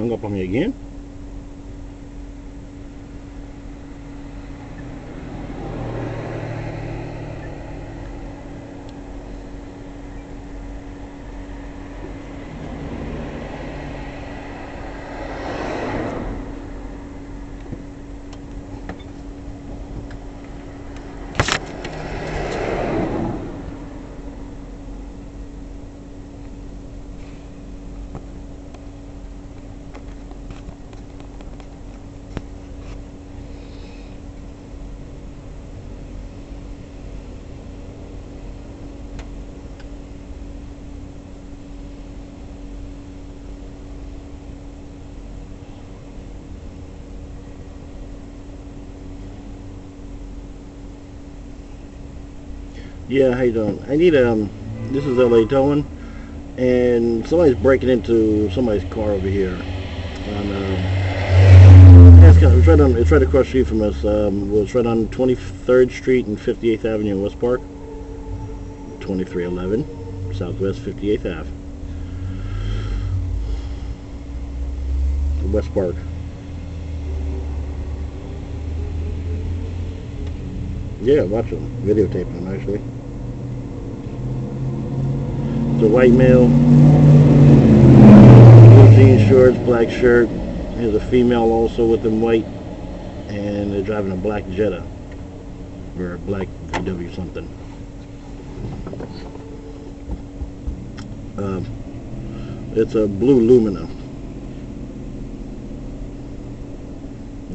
Hung up on me again? Yeah, how you doing? I need this is LA towing, and somebody's breaking into somebody's car over here. On yeah, it's right across the street from us. Well, it's right on 23rd Street and 58th Avenue in West Park. 2311 Southwest 58th Ave. West Park. Yeah, watch them. Videotaping them actually. It's a white male, blue jean shorts, black shirt. There's a female also with them white, and they're driving a black Jetta or a black VW something. It's a blue Lumina.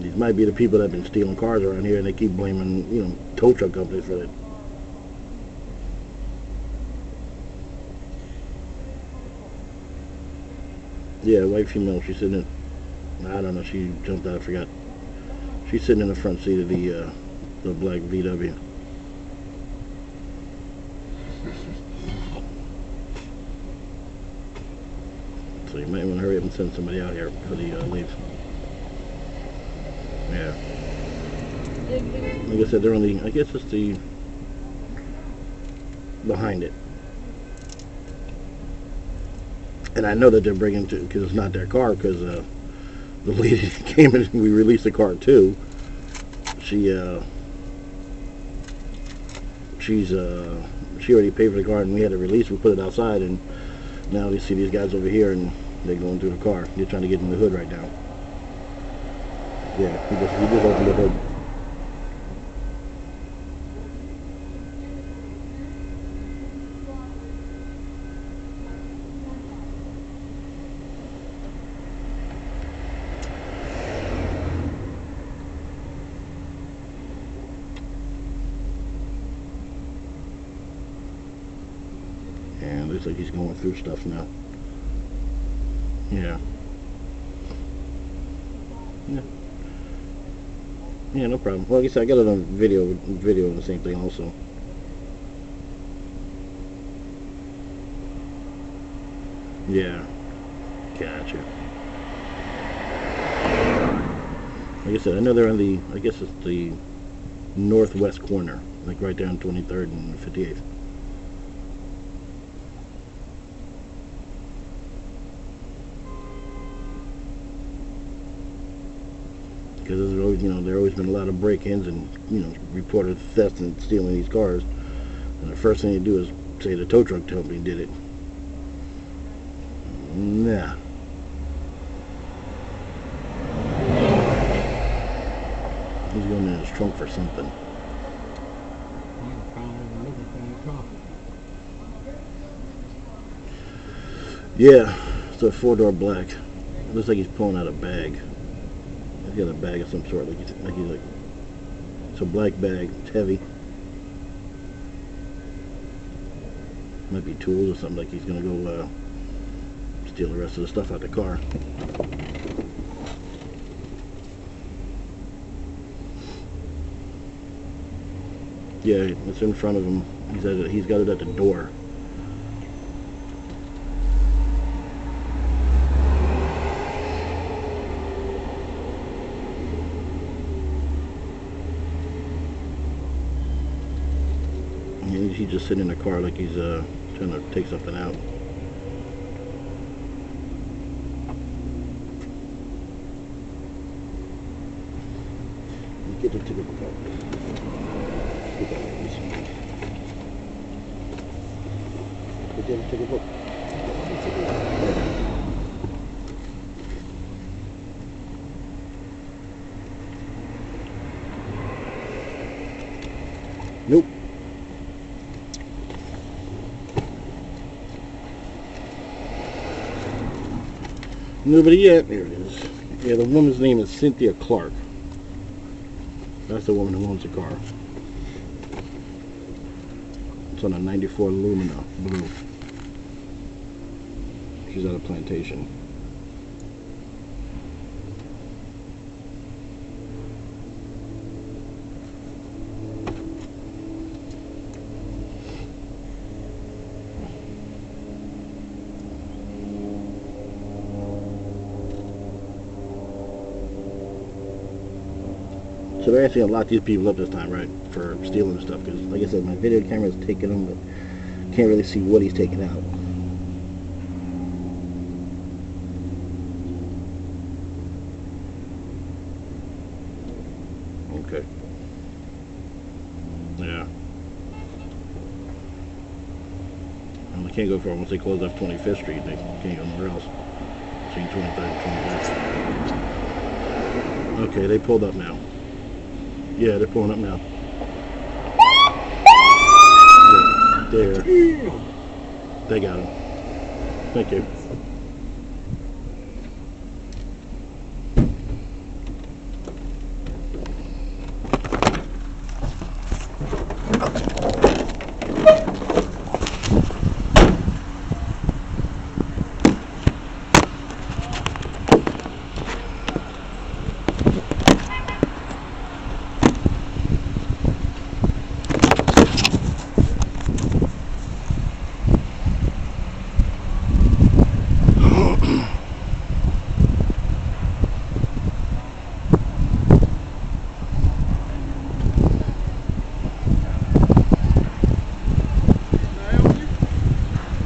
These might be the people that have been stealing cars around here, and they keep blaming, tow truck companies for that. Yeah, white female. She's sitting in. I don't know. She jumped out. I forgot. She's sitting in the front seat of the black VW. So you might want to hurry up and send somebody out here before he leaves. Yeah. Like I said, they're only. I guess it's the behind it. And I know that they're bringing to because it's not their car because the lady came in and we released the car too. She already paid for the car and we had to release. We put it outside and now you see these guys over here and they're going through the car. They're trying to get in the hood right now. Yeah, he just opened the hood. And looks like he's going through stuff now. Yeah. Yeah. Yeah, no problem. Well, like I said, I got it on video of the same thing also. Yeah. Gotcha. Like I said, I know they're on the, I guess it's the northwest corner, like right down 23rd and 58th. Because there's always, there always been a lot of break-ins and, reported theft and stealing these cars. And the first thing they do is say the tow truck company did it. Nah. He's going in his trunk for something. Yeah, it's a four-door black. It looks like he's pulling out a bag. He's got a bag of some sort, it's a black bag. It's heavy. Might be tools or something. Like he's gonna go steal the rest of the stuff out the car. Yeah, it's in front of him. He's got it at the door. He's just sitting in the car like he's trying to take something out. take a look out. Look at it. Take a look. Nope. Nobody yet. There it is. Yeah, the woman's name is Cynthia Clark. That's the woman who owns the car. It's on a 94 Lumina blue. She's at a plantation. So they're actually gonna lock these people up this time, right? For stealing stuff, because like I said, my video camera is taking them, but can't really see what he's taking out. Okay. Yeah. And they can't go far once they close off 25th Street. They can't go nowhere else. Between 23rd and 25th. Okay, they pulled up now. Yeah, they're pulling up now. Yeah, there. They got him. Thank you.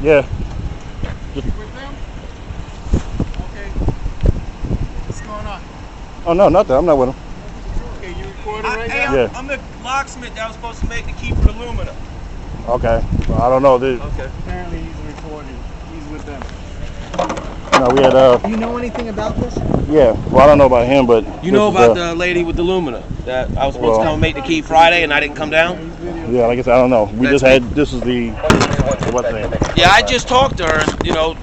Yeah. You with them? Okay. What's going on? Oh no, nothing. I'm not with him. Okay, you recording right now? Yeah. I'm the locksmith that was supposed to make the key for the Lumina. Okay. Well, I don't know. Okay. Apparently he's recording. He's with them. No, we had Do you know anything about this? yeah. Well, I don't know about him, but You know about the lady with the Lumina that I was supposed to come and make the key Friday and I didn't come down? yeah. Like I said, I don't know. We That's just had. This is the what's the name? Yeah, I just talked to her and, you know,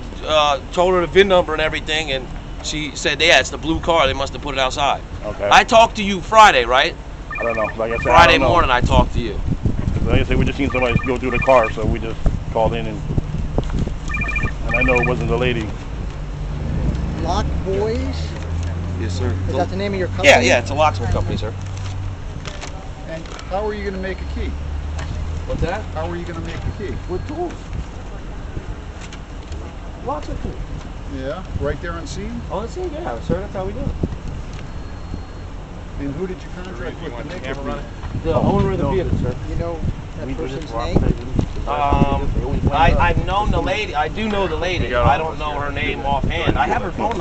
told her the VIN number and everything, and she said, yeah, it's the blue car. They must have put it outside. Okay. I talked to you Friday, right? I don't know. Like I said, I Friday don't know. morning I talked to you. Like I said, we just seen somebody go through the car, so we just called in and I know it wasn't the lady. Lock Boys? Yes, sir. Is that the name of your company? Yeah, it's a locksmith company, sir. And how are you going to make a key? What's that? How are you going to make a key? With tools. Lots of tools. Yeah, right there on scene? Oh, let's see, yeah, sir, that's how we do it. And who did you contract with to make it? The owner of the vehicle, sir. You know that person's name? I've known the lady. I do know the lady. I don't know her name offhand. I have her phone